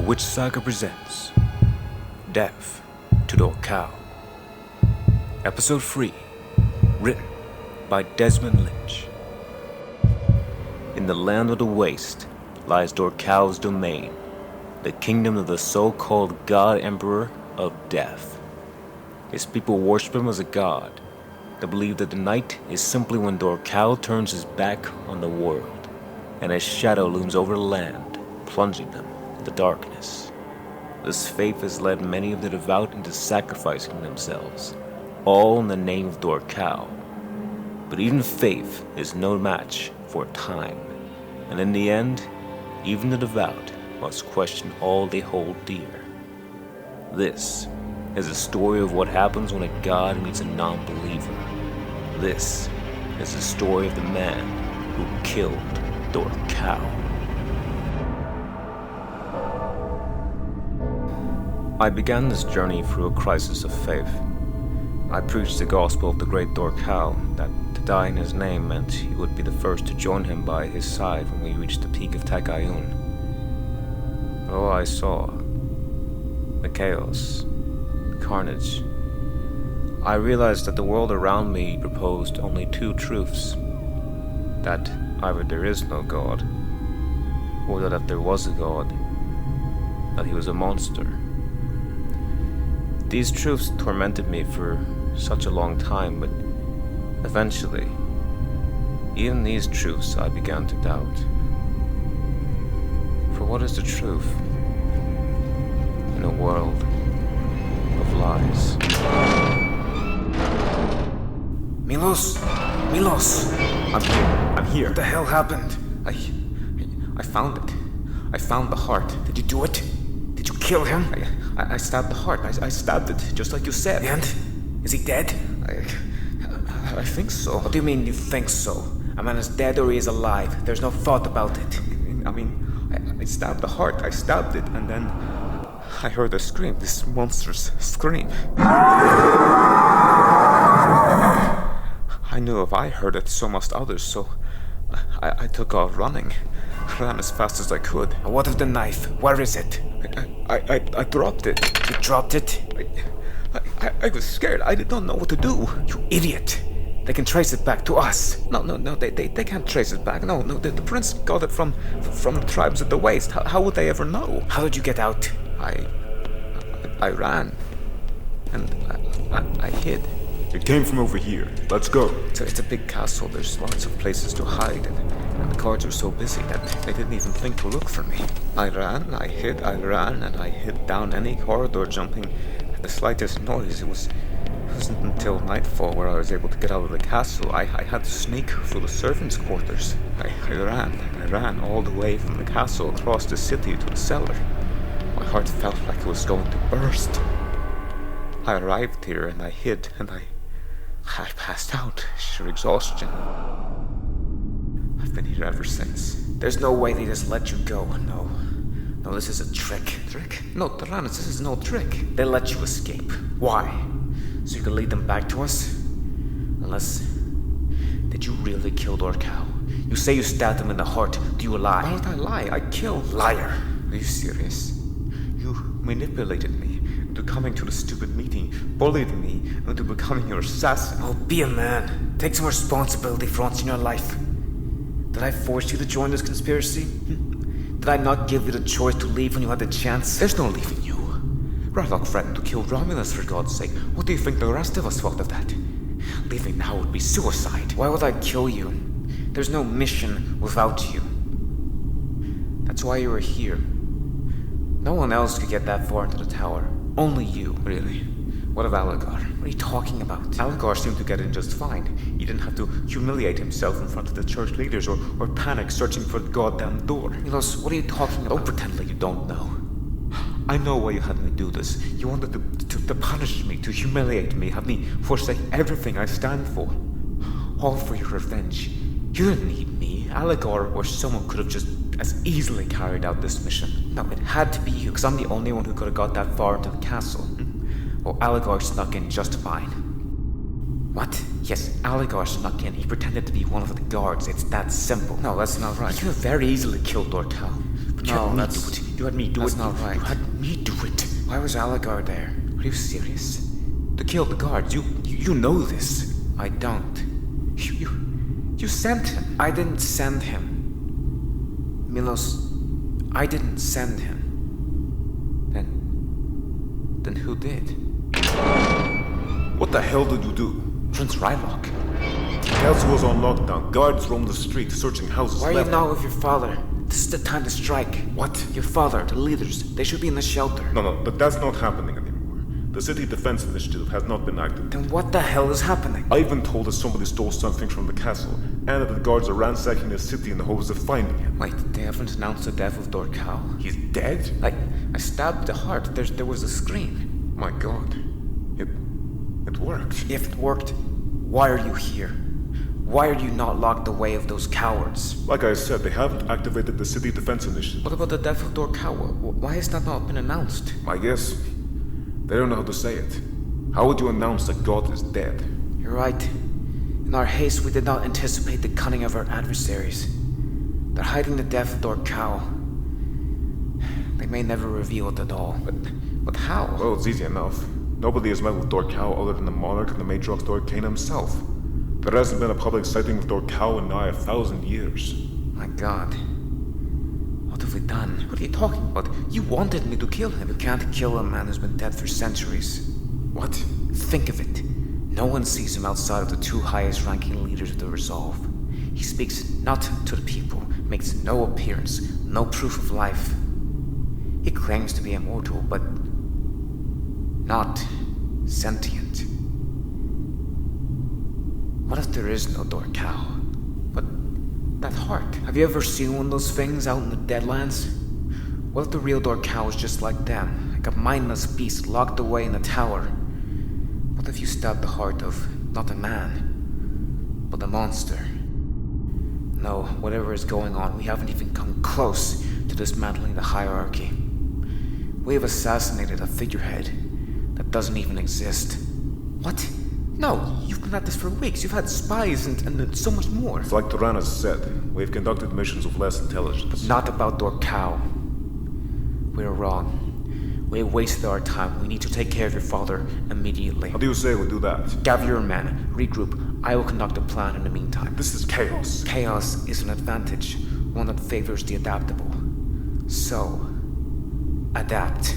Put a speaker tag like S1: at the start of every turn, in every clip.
S1: Witch Saga presents Death to Dorkau. Episode 3, written by Desmond Lynch. In the land of the Waste lies Dorkau's domain, the kingdom of the so-called God Emperor of Death. His people worship him as a god. They believe that the night is simply when Dorkau turns his back on the world, and his shadow looms over the land, plunging them into darkness. This faith has led many of the devout into sacrificing themselves, all in the name of Dorkau. But even faith is no match for time, and in the end, even the devout must question all they hold dear. This is a story of what happens when a god meets a non-believer. This is the story of the man who killed Dorkau. I began this journey through a crisis of faith. I preached the gospel of the great Dorkau, that to die in his name meant he would be the first to join him by his side when we reached the peak of Takayun. But all I saw, the chaos, the carnage, I realized that the world around me proposed only two truths: that either there is no God, or that if there was a God, that he was a monster. These truths tormented me for such a long time, but eventually, even these truths I began to doubt. For what is the truth in a world of lies?
S2: Milos!
S1: I'm here.
S2: What the hell happened?
S1: I found it. I found the heart.
S2: Did you do it? Did you kill him?
S1: I stabbed the heart. I stabbed it, just like you said.
S2: And? Is he dead?
S1: I think so.
S2: What do you mean you think so? A man is dead or he is alive. There's no thought about it.
S1: I stabbed the heart. I stabbed it, and then I heard a scream. This monstrous scream. I knew if I heard it, so must others, so I took off running. I ran as fast as I could.
S2: And what of the knife? Where is it?
S1: I dropped it.
S2: You dropped it?
S1: I was scared. I did not know what to do.
S2: You idiot! They can trace it back to us.
S1: No, they can't trace it back. No, the prince got it from the tribes at the Waste. How would they ever know?
S2: How did you get out?
S1: I ran. And I hid.
S3: It came from over here. Let's go.
S1: It's a big castle. There's lots of places to hide, and the guards were so busy that they didn't even think to look for me. I ran, I hid, I ran, and I hid down any corridor, jumping at the slightest noise. It wasn't until nightfall where I was able to get out of the castle. I had to sneak through the servants' quarters. I ran all the way from the castle across the city to the cellar. My heart felt like it was going to burst. I arrived here and I hid, and I passed out, sheer exhaustion. I've been here ever since.
S2: There's no way they just let you go. No, this is a trick.
S1: Trick? No, Terrianus, this is no trick.
S2: They let you escape. Why? So you can lead them back to us? Unless... Did you really kill Dorkau? You say you stabbed him in the heart. Do you lie?
S1: Why would I lie? I killed.
S2: Liar.
S1: Are you serious? You manipulated me into coming to the stupid meeting, bullied me into becoming your assassin.
S2: Oh, be a man. Take some responsibility for once in your life. Did I force you to join this conspiracy? Did I not give you the choice to leave when you had the chance?
S1: There's no leaving you. Radlock threatened to kill Romulus, for God's sake. What do you think the rest of us thought of that? Leaving now would be suicide.
S2: Why would I kill you? There's no mission without you. That's why you were here. No one else could get that far into the tower. Only you.
S1: Really? What of Aligar?
S2: What are you talking about?
S1: Aligar seemed to get in just fine. He didn't have to humiliate himself in front of the church leaders or panic searching for the goddamn door.
S2: Milos, what are you talking about?
S1: Don't pretend like you don't know. I know why you had me do this. You wanted to punish me, to humiliate me, have me forsake everything I stand for. All for your revenge. You didn't need me. Aligar or someone could have just as easily carried out this mission.
S2: No, it had to be you, because I'm the only one who could have got that far into the castle. Or Aligar snuck in just fine. What? Yes, Aligar snuck in. He pretended to be one of the guards. It's that simple.
S1: No, that's not right.
S2: You could have very easily killed Dorkau. But you
S1: No,
S2: had me
S1: that's...
S2: do it. You had me do
S1: That's
S2: it.
S1: not right.
S2: You had me do it.
S1: Why was Aligar there?
S2: Are you serious? To kill the guards. You know this.
S1: I don't.
S2: You sent him.
S1: I didn't send him. Milos, I didn't send him.
S2: Then who did?
S3: What the hell did you do?
S2: Prince Rylock.
S3: The castle was on lockdown. Guards roamed the street, searching houses.
S1: Why are you not with your father? This is the time to strike.
S3: What?
S1: Your father, the leaders, they should be in the shelter.
S3: No, but that's not happening anymore. The City Defense Initiative has not been active.
S1: Then what the hell is happening?
S3: I've been told that somebody stole something from the castle, and that the guards are ransacking the city in the hopes of finding him.
S2: Wait, they haven't announced the death of Dorkau?
S3: He's dead?
S2: I stabbed the heart. There was a scream.
S3: My god. It worked.
S1: If it worked, why are you here? Why are you not locked away of those cowards?
S3: Like I said, they haven't activated the City Defense Initiative.
S2: What about the death of Dorkau? Why has that not been announced?
S3: I guess they don't know how to say it. How would you announce that God is dead?
S1: You're right. In our haste, we did not anticipate the cunning of our adversaries. They're hiding the death of Dorkau. They may never reveal it at all.
S2: But how?
S3: Well, it's easy enough. Nobody has met with Dorkau other than the monarch and the matriarch Dorkane himself. There hasn't been a public sighting of Dorkau in nigh 1,000 years.
S1: My god. What have we done?
S2: What are you talking about? You wanted me to kill him.
S1: You can't kill a man who's been dead for centuries.
S3: What?
S1: Think of it. No one sees him outside of the two highest ranking leaders of the Resolve. He speaks not to the people, makes no appearance, no proof of life. He claims to be immortal, but not sentient. What if there is no Dorkau?
S2: But that heart.
S1: Have you ever seen one of those things out in the Deadlands? What if the real Dorkau is just like them, like a mindless beast locked away in a tower? What if you stabbed the heart of not a man, but a monster? No, whatever is going on, we haven't even come close to dismantling the hierarchy. We have assassinated a figurehead that doesn't even exist.
S2: What? No, you've been at this for weeks. You've had spies and so much more.
S3: It's like Terrianus said, we've conducted missions of less intelligence.
S1: But not about Dorkau. We're wrong. We have wasted our time. We need to take care of your father immediately.
S3: How do you say we do that?
S1: Gather your men, regroup. I will conduct a plan in the meantime.
S3: This is chaos.
S1: Chaos is an advantage, one that favors the adaptable. So, adapt.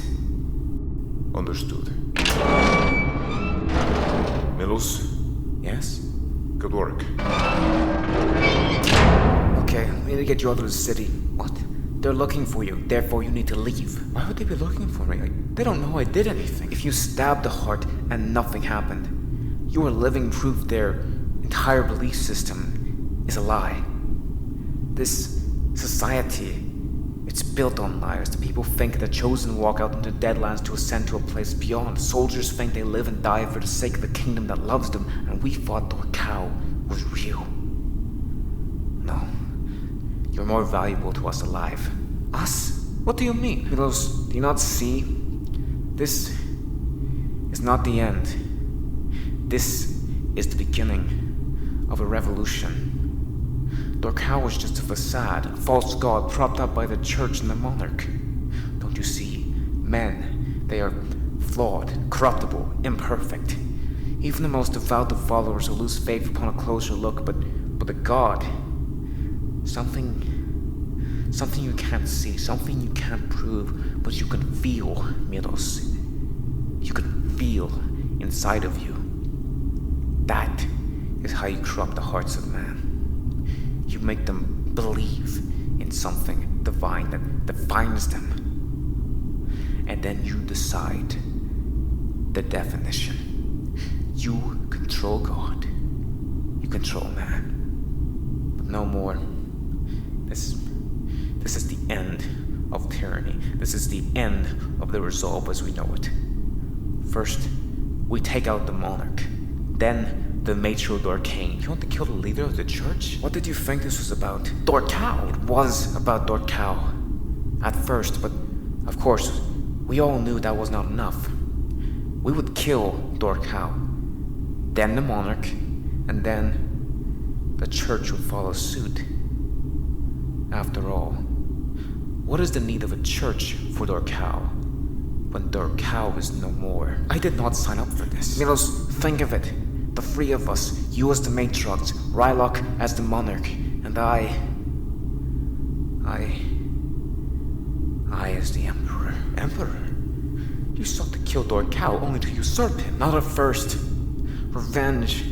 S3: Understood. Milos?
S1: Yes?
S3: Good work.
S1: Okay, we need to get you out of the city.
S2: What?
S1: They're looking for you, therefore you need to leave.
S2: Why would they be looking for me? They don't know I did anything.
S1: If you stabbed the heart and nothing happened, you are living proof their entire belief system is a lie. This society, it's built on lies. The people think the chosen walk out into Deadlands to ascend to a place beyond. Soldiers think they live and die for the sake of the kingdom that loves them, and we thought Dorkau was real. No. You're more valuable to us alive.
S2: Us? What do you mean?
S1: Milos, do you not see? This is not the end. This is the beginning of a revolution. Dorkau was just a facade, a false god propped up by the church and the monarch. Don't you see? Men, they are flawed, corruptible, imperfect. Even the most devout of followers will lose faith upon a closer look, but a god, something you can't see, something you can't prove, but you can feel, Milos. You can feel inside of you. That is how you corrupt the hearts of man. You make them believe in something divine that defines them. And then you decide the definition. You control God. You control man. But no more. This is the end of tyranny. This is the end of the Resolve as we know it. First, we take out the monarch. Then, the matriarch Dorkane.
S2: You want to kill the leader of the church?
S1: What did you think this was about?
S2: Dorkau!
S1: It was about Dorkau. At first, but of course, we all knew that was not enough. We would kill Dorkau, then the monarch, and then the church would follow suit. After all,
S2: What is the need of a church for Dorkau when Dorkau is no more? I did not sign up for this. Milos, think of it. The three of us, you as the matriarchs, Rylok as the monarch, and I as the emperor. Emperor? You sought to kill Dorkau only to usurp him. Not at first. Revenge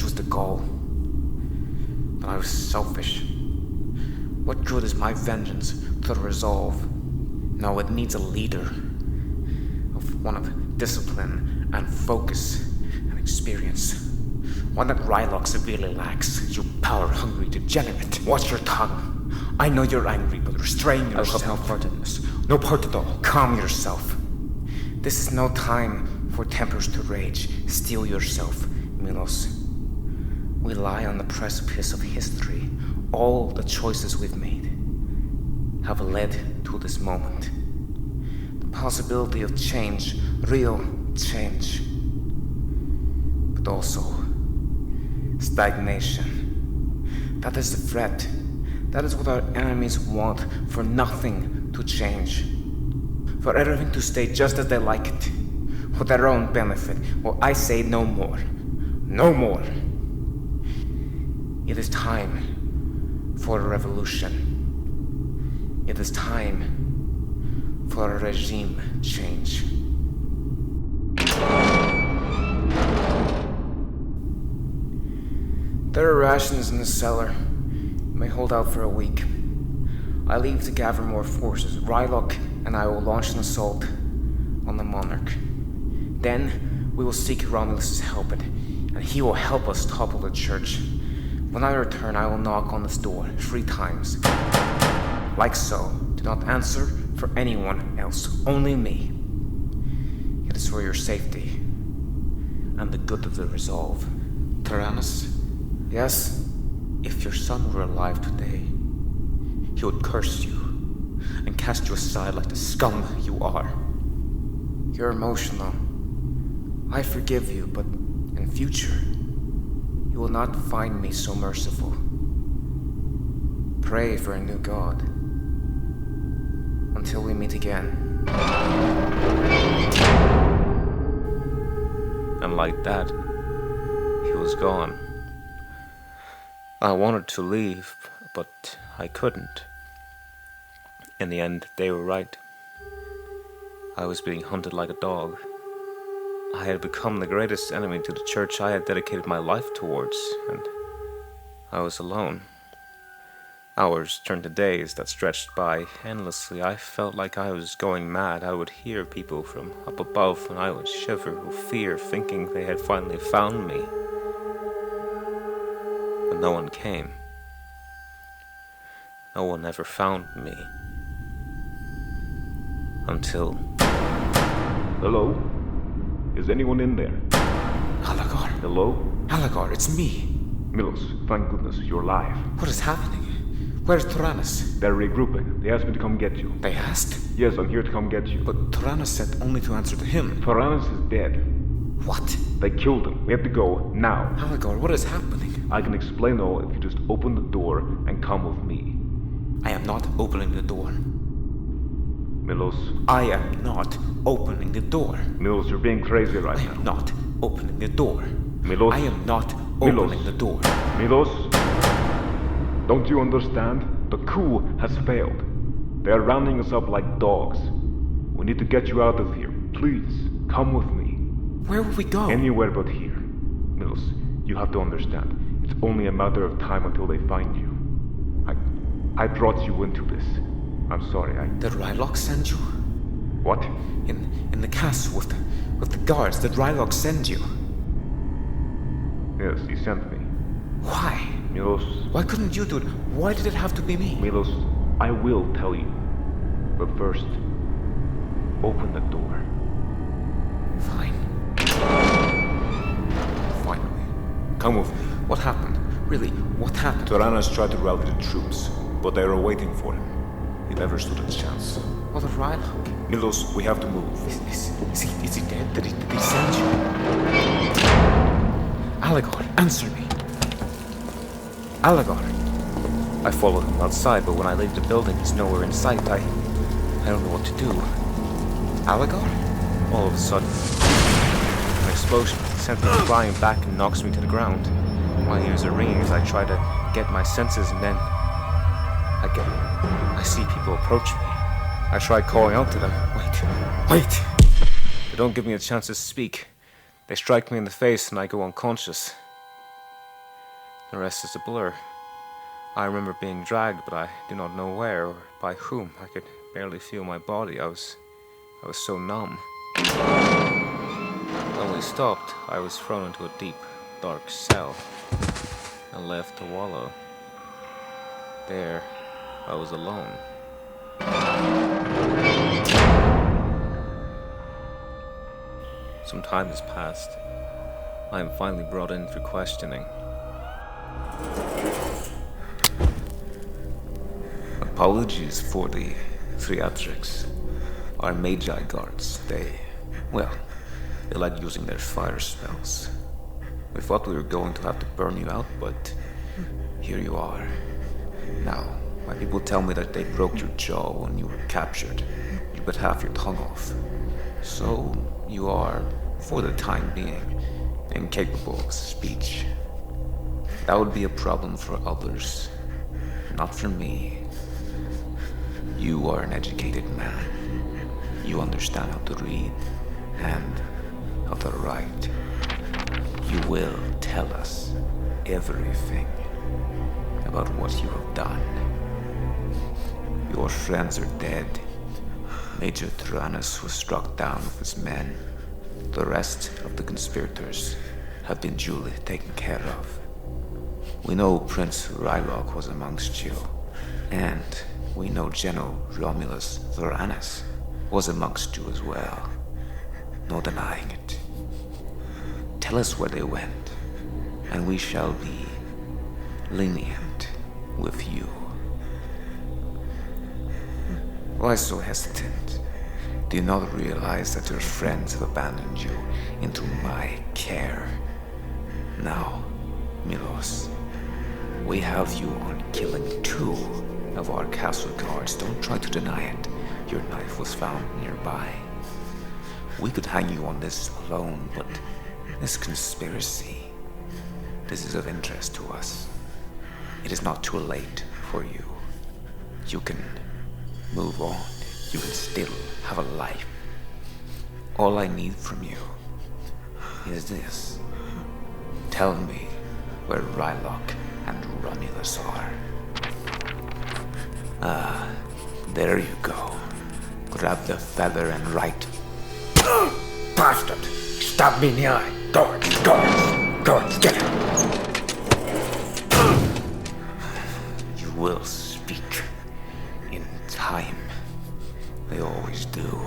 S2: was the goal. But I was selfish. What good is my vengeance to the Resolve? No, it needs a leader. One of discipline and focus and experience. One that Rylok severely lacks. You power-hungry degenerate. Watch your tongue. I know you're angry, but restrain yourself. I have no part in this. No part at all. Calm yourself. This is no time for tempers to rage. Steel yourself, Milos. We lie on the precipice of history. All the choices we've made have led to this moment. The possibility of change, real change, but also stagnation. That is the threat. That is what our enemies want, for nothing to change. For everything to stay just as they like it, for their own benefit. Well, I say no more. No more. It is time for a revolution. It is time for a regime change. There are rations in the cellar. You may hold out for a week. I leave to gather more forces. Rylok and I will launch an assault on the monarch. Then we will seek Romulus' help, and he will help us topple the church. When I return, I will knock on this door 3 times. Like so. Do not answer for anyone else, only me. It is for your safety and the good of the Resolve. Terrianus? Yes? If your son were alive today, he would curse you and cast you aside like the scum you are. You're emotional. I forgive you, but in future, you will not find me so merciful. Pray for a new god. Until we meet again.
S1: And like that, he was gone. I wanted to leave, but I couldn't. In the end, they were right. I was being hunted like a dog. I had become the greatest enemy to the church I had dedicated my life towards, and I was alone. Hours turned to days that stretched by endlessly. I felt like I was going mad. I would hear people from up above, and I would shiver with fear, thinking they had finally found me. But no one came. No one ever found me. Until...
S3: Hello? Is anyone in there?
S2: Alagar.
S3: Hello?
S2: Alagar, it's me.
S3: Milos, thank goodness you're alive.
S2: What is happening? Where's Terrianus?
S3: They're regrouping. They asked me to come get you.
S2: They asked?
S3: Yes, I'm here to come get you.
S2: But Terrianus said only to answer to him.
S3: Terrianus is dead.
S2: What?
S3: They killed him. We have to go, now.
S2: Alagar, what is happening?
S3: I can explain all if you just open the door and come with me.
S2: I am not opening the door.
S3: Milos.
S2: I am not opening the door.
S3: Milos, you're being crazy right now.
S2: I am not opening the door.
S3: Milos.
S2: I am not opening the door.
S3: Milos. Don't you understand? The coup has failed. They are rounding us up like dogs. We need to get you out of here. Please, come with me.
S2: Where will we go?
S3: Anywhere but here. Milos, you have to understand. It's only a matter of time until they find you. I brought you into this. I'm sorry,
S2: Did Rylok send you?
S3: What?
S2: In the castle with the guards, did Rylok send you?
S3: Yes, he sent me.
S2: Why?
S3: Milos.
S2: Why couldn't you do it? Why did it have to be me?
S3: Milos, I will tell you. But first, open the door.
S2: Fine. Finally.
S3: Come with me.
S2: What happened? Really, what happened?
S3: Terrianus tried to rally the troops, but they were waiting for him. He never stood a chance.
S2: What of Rylok?
S3: Milos, we have to move.
S2: Is he dead? Did he send you? Alagar, answer me. Alagar. I followed him outside, but when I leave the building, he's nowhere in sight. I don't know what to do. Alligator? All of a sudden, an explosion sends me flying back and knocks me to the ground. My ears are ringing as I try to get my senses, and then I see people approach me. I try calling out to them. Wait! They don't give me a chance to speak. They strike me in the face and I go unconscious. The rest is a blur. I remember being dragged, but I do not know where or by whom. I could barely feel my body. I was so numb. When we stopped, I was thrown into a deep, dark cell and left to wallow. There, I was alone. Some time has passed. I am finally brought in for questioning. Apologies for the theatrics. Our magi guards, they like using their fire spells. We thought we were going to have to burn you out, but here you are. Now, my people tell me that they broke your jaw when you were captured. You bit half your tongue off. So, you are, for the time being, incapable of speech. That would be a problem for others, not for me. You are an educated man. You understand how to read and how to write. You will tell us everything about what you have done. Your friends are dead. Major Terrianus was struck down with his men. The rest of the conspirators have been duly taken care of. We know Prince Rylock was amongst you, and we know General Romulus Terrianus was amongst you as well. No denying it. Tell us where they went, and we shall be lenient with you. Why so hesitant? Do you not realize that your friends have abandoned you into my care? Now, Milos, we have you on killing 2 of our castle guards. Don't try to deny it. Your knife was found nearby. We could hang you on this alone, but this conspiracy, this is of interest to us. It is not too late for you. You can move on. You can still have a life. All I need from you is this. Tell me where Rylock and Romulus are. There you go. Grab the feather and write.
S4: Bastard! Stab me in the eye! Guards, get him!
S2: You will speak in time. They always do.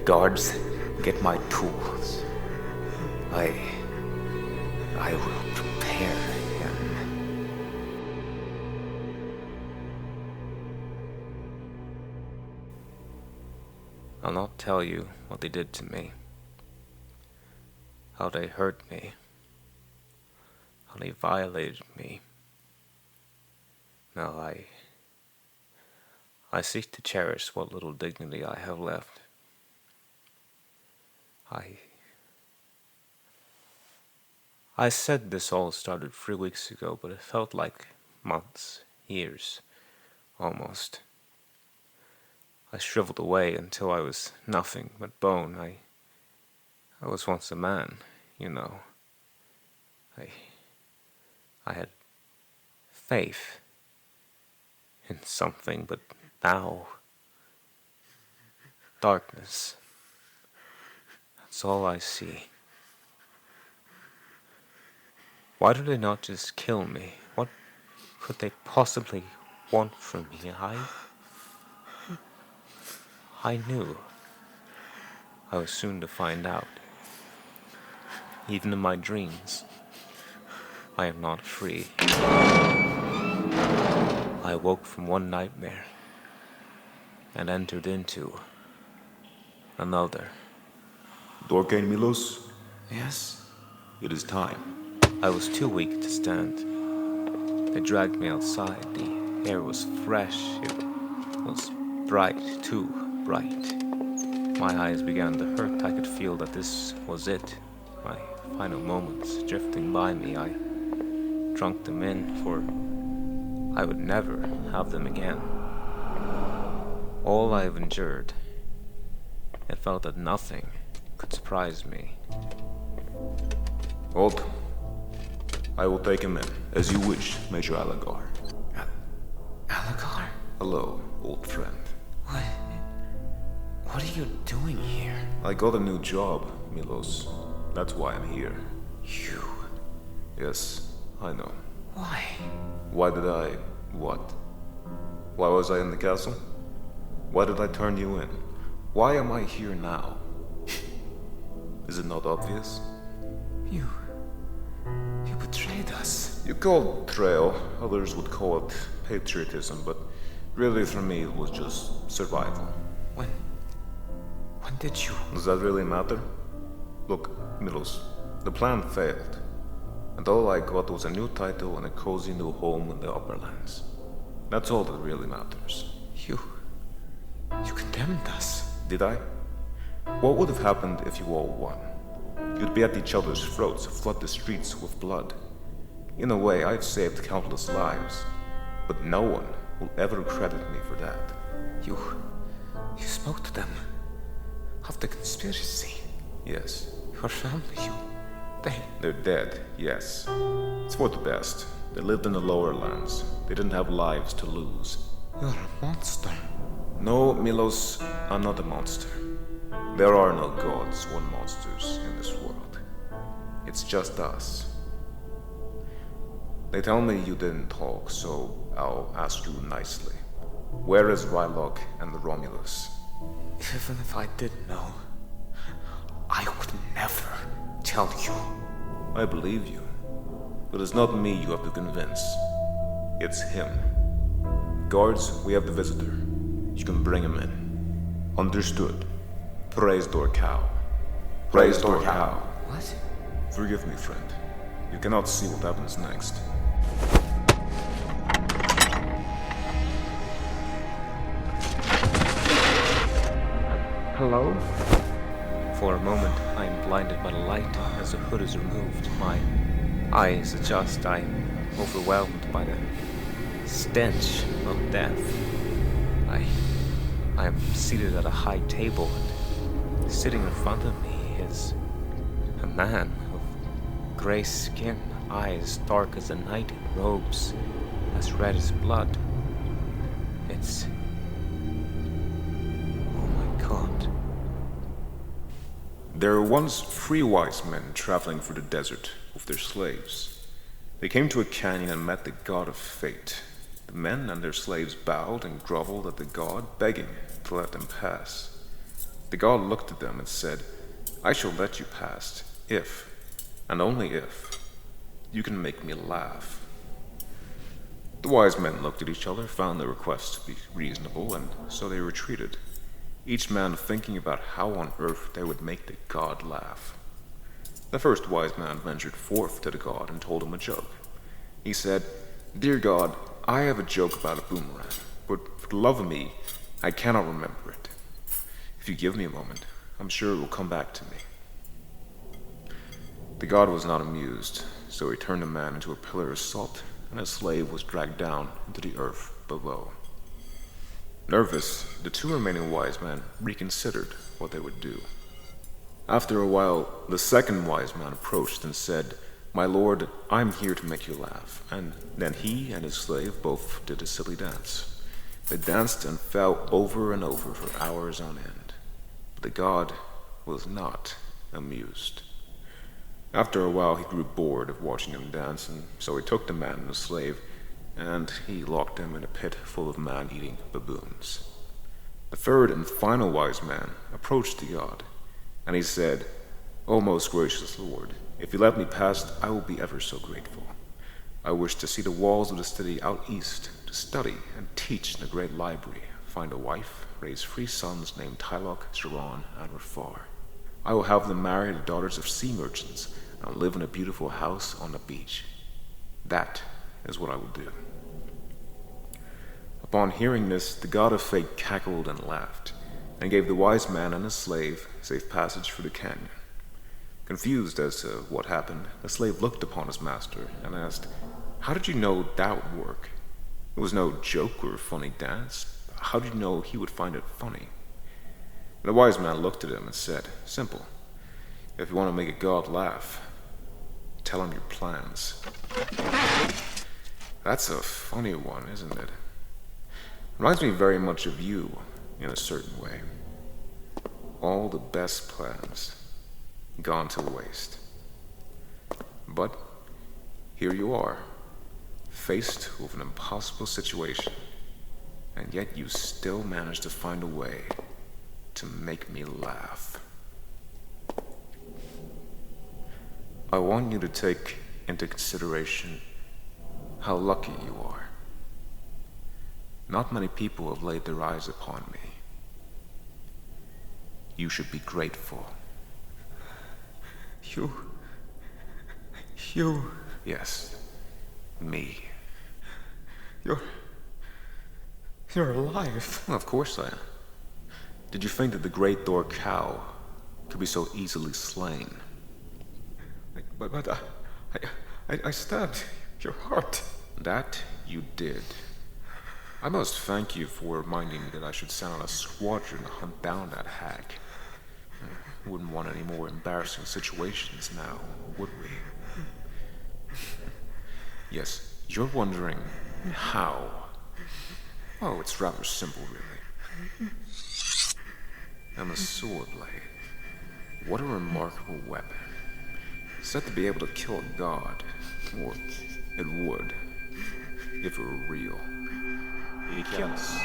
S2: Guards, get my tools. I will prepare him. I'll not tell you what they did to me. How they hurt me. How they violated me. No, I seek to cherish what little dignity I have left. I said this all started 3 weeks ago, but it felt like months, years, almost. I shriveled away until I was nothing but bone. I was once a man, you know. I had faith in something, but now, darkness. That's all I see. Why do they not just kill me? What could they possibly want from me? I knew. I was soon to find out. Even in my dreams, I am not free. I woke from one nightmare and entered into another.
S3: Dorkau and Milos,
S2: Yes?
S3: it is time.
S2: I was too weak to stand.
S1: They dragged me outside. The air was fresh. It was bright, too bright. My eyes began to hurt. I could feel that this was it. My final moments drifting by me. I drunk them in, for I would never have them again. All I've endured, it felt that nothing could surprise me.
S3: Halt. I will take him in, as you wish, Major Alagar.
S2: Alagar?
S3: Hello, old friend.
S2: What are you doing here?
S3: I got a new job, Milos. That's why I'm here.
S2: You?
S3: Yes, I know.
S2: Why?
S3: Why did I... what? Why was I in the castle? Why did I turn you in? Why am I here now? Is it not obvious?
S2: You betrayed us.
S3: You call it betrayal, others would call it patriotism, but really for me it was just survival.
S2: When did you...
S3: Does that really matter? Look, Milos, the plan failed. And all I got was a new title and a cozy new home in the Upperlands. That's all that really matters.
S2: You condemned us.
S3: Did I? What would have happened if you all won? You'd be at each other's throats, flood the streets with blood. In a way, I've saved countless lives, but no one will ever credit me for that.
S2: You spoke to them of the conspiracy.
S3: Yes.
S2: Your family,
S3: They're dead, yes. It's for the best. They lived in the lower lands. They didn't have lives to lose.
S2: You're a monster.
S3: No, Milos, I'm not a monster. There are no gods or monsters in this world. It's just us. They tell me you didn't talk, so I'll ask you nicely. Where is Rylok and the Romulus?
S2: Even if I did know, I would never tell you.
S3: I believe you. But it's not me you have to convince. It's him. Guards, we have the visitor. You can bring him in. Understood. Praise Dorkau. Praise Dorkau.
S2: What?
S3: Forgive me, friend. You cannot see what happens next.
S4: Hello?
S1: For a moment, I am blinded by the light as the hood is removed. My eyes adjust. I am overwhelmed by the stench of death. I am seated at a high table, and sitting in front of me is a man with gray skin, eyes dark as the night, and robes as red as blood. It's... oh my God.
S3: There were once 3 wise men traveling through the desert with their slaves. They came to a canyon and met the god of fate. The men and their slaves bowed and groveled at the god, begging to let them pass. The god looked at them and said, "I shall let you pass if, and only if, you can make me laugh." The wise men looked at each other, found the request to be reasonable, and so they retreated, each man thinking about how on earth they would make the god laugh. The first wise man ventured forth to the god and told him a joke. He said, "Dear god, I have a joke about a boomerang, but for the love of me, I cannot remember it. If you give me a moment, I'm sure it will come back to me." The god was not amused, so he turned the man into a pillar of salt, and his slave was dragged down into the earth below. Nervous, the 2 remaining wise men reconsidered what they would do. After a while, the second wise man approached and said, "My lord, I'm here to make you laugh." And then he and his slave both did a silly dance. They danced and fell over and over for hours on end. But the god was not amused. After a while, he grew bored of watching them dance, and so he took the man and the slave, and he locked them in a pit full of man-eating baboons. The third and final wise man approached the god, and he said, "O most gracious lord, if you let me pass, I will be ever so grateful. I wish to see the walls of the city out east, to study and teach in the great library, find a wife, raise 3 sons named Tylok, Sharon, and Rafar. I will have them marry the daughters of sea merchants, and live in a beautiful house on the beach. That is what I will do. Upon hearing this, the god of fate cackled and laughed, and gave the wise man and his slave safe passage through the canyon. Confused as to what happened, the slave looked upon his master and asked, "How did you know that would work? It was no joke or funny dance. How did you know he would find it funny?" And the wise man looked at him and said, "Simple. If you want to make a god laugh, tell him your plans." That's a funny one, isn't it? Reminds me very much of you, in a certain way. All the best plans gone to waste. But here you are, faced with an impossible situation, and yet you still manage to find a way to make me laugh. I want you to take into consideration how lucky you are. Not many people have laid their eyes upon me. You should be grateful.
S1: You...
S3: Yes, me.
S1: You're alive.
S3: Well, of course I am. Did you think that the great Dorkau could be so easily slain?
S1: But I stabbed your heart.
S3: That you did. I must thank you for reminding me that I should send on a squadron to hunt down that hag. Wouldn't want any more embarrassing situations now, would we? Yes, you're wondering how. Oh, it's rather simple, really. I'm a sword blade. What a remarkable weapon. Said to be able to kill a god, or it would, if it were real. Yes.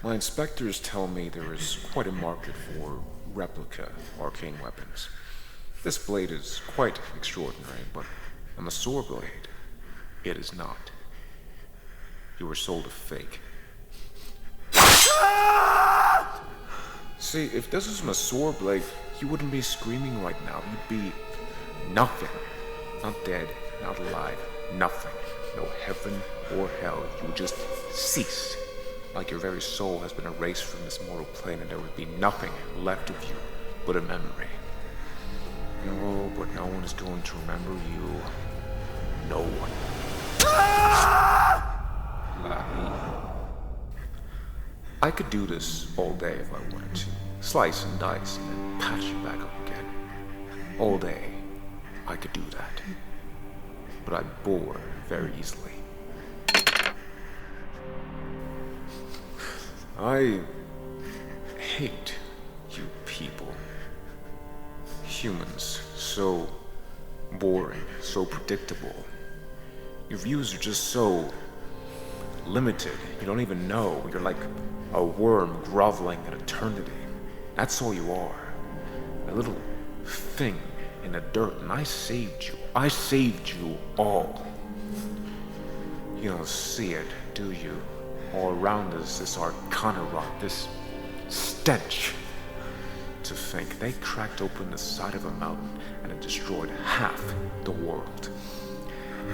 S3: My inspectors tell me there is quite a market for replica arcane weapons. This blade is quite extraordinary, but I'm a sword blade. It is not. You were sold a fake. See, if this was my sword blade, you wouldn't be screaming right now. You'd be nothing. Not dead, not alive, nothing. No heaven or hell. You would just cease. Like your very soul has been erased from this mortal plane and there would be nothing left of you but a memory. No, but no one is going to remember you. No one. I could do this all day if I wanted to. Slice and dice and then patch you back up again. All day, I could do that. But I bore very easily. I hate you people. Humans, so boring, so predictable. Your views are just so limited. You don't even know. You're like a worm groveling in eternity. That's all you are. A little thing in the dirt, and I saved you. I saved you all. You don't see it, do you? All around us, this arcana rot, this stench. To think they cracked open the side of a mountain and it destroyed half the world.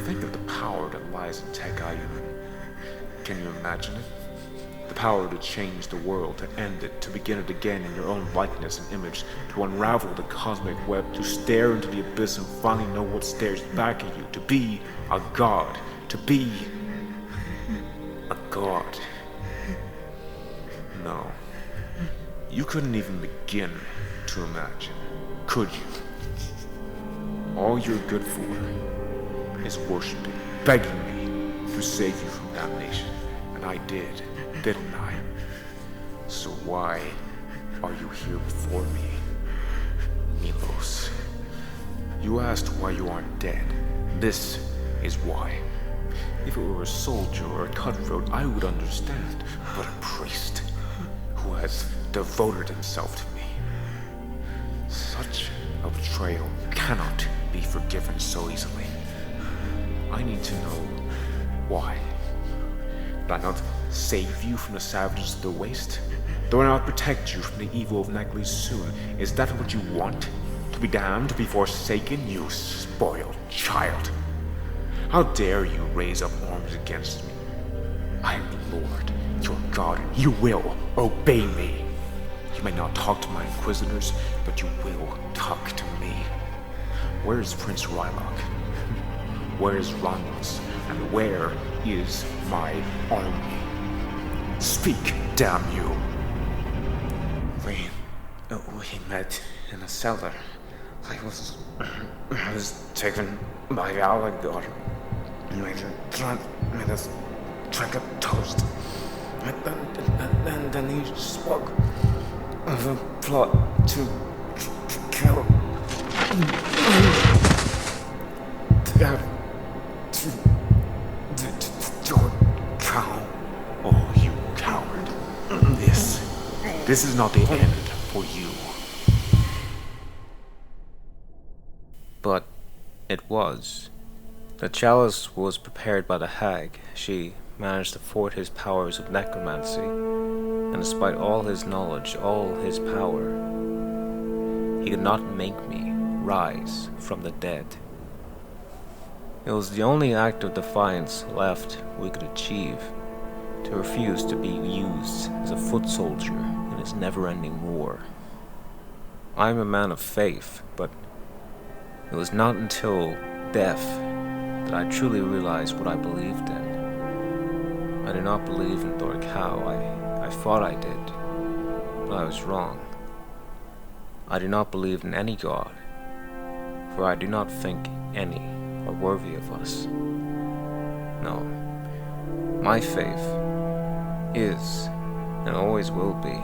S3: Think of the power that lies in Tekayun. Can you imagine it? The power to change the world, to end it, to begin it again in your own likeness and image, to unravel the cosmic web, to stare into the abyss and finally know what stares back at you, to be a god, to be a god. No. You couldn't even begin to imagine, could you? All you're good for is worshiping, begging me to save you from damnation. And I did, didn't I? So why are you here before me, Milos? You asked why you aren't dead. This is why. If it were a soldier or a cutthroat, I would understand. But a priest who has devoted himself to me. Such a betrayal cannot be forgiven so easily. I need to know why. Did I not save you from the savages of the waste? Do I not protect you from the evil of Nagli soon? Is that what you want? To be damned, to be forsaken, you spoiled child? How dare you raise up arms against me? I am the Lord, your God, and you will obey me. You may not talk to my inquisitors, but you will talk to me. Where is Prince Rylock? Where is Romulus? And where is my army? Speak, damn you!
S2: We met in a cellar. I was taken by Alligator. Made us drink a toast. And then he spoke of a plot to kill. Dorkau.
S3: Oh, you coward. This is not the end for you.
S1: But it was. The chalice was prepared by the hag. She managed to thwart his powers of necromancy, and despite all his knowledge, all his power, he could not make me rise from the dead. It was the only act of defiance left we could achieve, to refuse to be used as a foot soldier in his never-ending war. I am a man of faith, but it was not until death that I truly realized what I believed in. I did not believe in Dorkau. I thought I did, but I was wrong. I do not believe in any god, for I do not think any are worthy of us. No, my faith is and always will be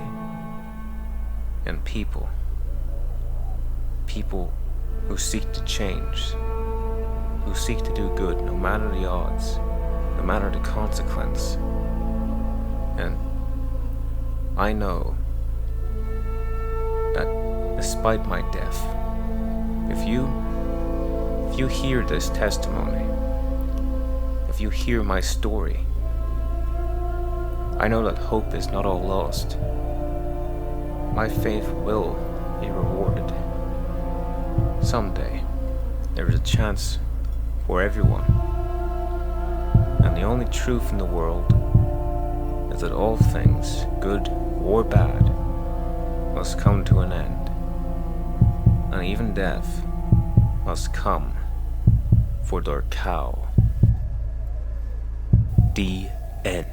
S1: in people. People who seek to change, who seek to do good no matter the odds, no matter the consequence. And I know that despite my death, if you hear this testimony, if you hear my story, I know that hope is not all lost. My faith will be rewarded. Someday, there is a chance for everyone. And the only truth in the world is that all things, good or bad, must come to an end. And even death must come for Dorkau. The end.